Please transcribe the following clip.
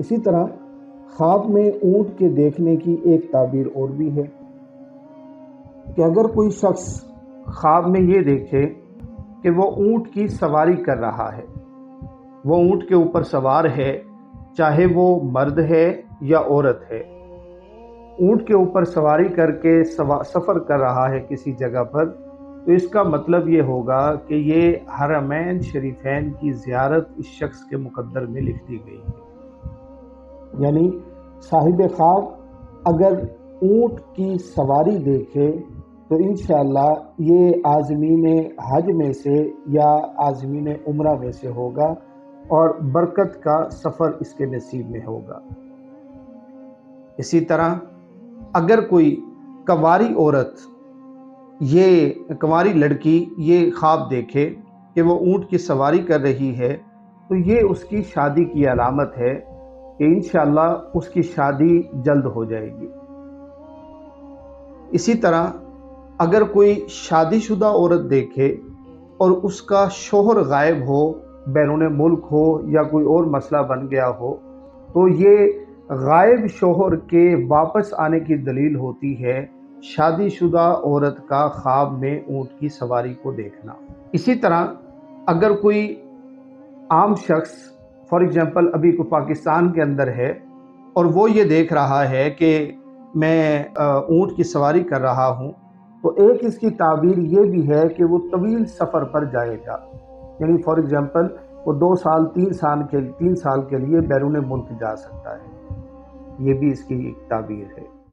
اسی طرح خواب میں اونٹ کے دیکھنے کی ایک تعبیر اور بھی ہے کہ اگر کوئی شخص خواب میں یہ دیکھے کہ وہ اونٹ کی سواری کر رہا ہے، وہ اونٹ کے اوپر سوار ہے، چاہے وہ مرد ہے یا عورت ہے، اونٹ کے اوپر سواری کر کے سفر کر رہا ہے کسی جگہ پر، تو اس کا مطلب یہ ہوگا کہ یہ حرمین شریفین کی زیارت اس شخص کے مقدر میں لکھ دی گئی ہے۔ یعنی صاحب خواب اگر اونٹ کی سواری دیکھے تو انشاءاللہ یہ عازمین حج میں سے یا عازمین عمرہ میں سے ہوگا اور برکت کا سفر اس کے نصیب میں ہوگا۔ اسی طرح اگر کوئی کنواری عورت، یہ کنواری لڑکی یہ خواب دیکھے کہ وہ اونٹ کی سواری کر رہی ہے، تو یہ اس کی شادی کی علامت ہے کہ انشاءاللہ اس کی شادی جلد ہو جائے گی۔ اسی طرح اگر کوئی شادی شدہ عورت دیکھے اور اس کا شوہر غائب ہو، بیرون ملک ہو یا کوئی اور مسئلہ بن گیا ہو، تو یہ غائب شوہر کے واپس آنے کی دلیل ہوتی ہے شادی شدہ عورت کا خواب میں اونٹ کی سواری کو دیکھنا۔ اسی طرح اگر کوئی عام شخص فار ایگزامپل ابھی کوئی پاکستان کے اندر ہے اور وہ یہ دیکھ رہا ہے کہ میں اونٹ کی سواری کر رہا ہوں، تو ایک اس کی تعبیر یہ بھی ہے کہ وہ طویل سفر پر جائے گا، یعنی فار ایگزامپل وہ 2 سال 3 سال کے لیے بیرون ملک جا سکتا ہے، یہ بھی اس کی ایک تعبیر ہے۔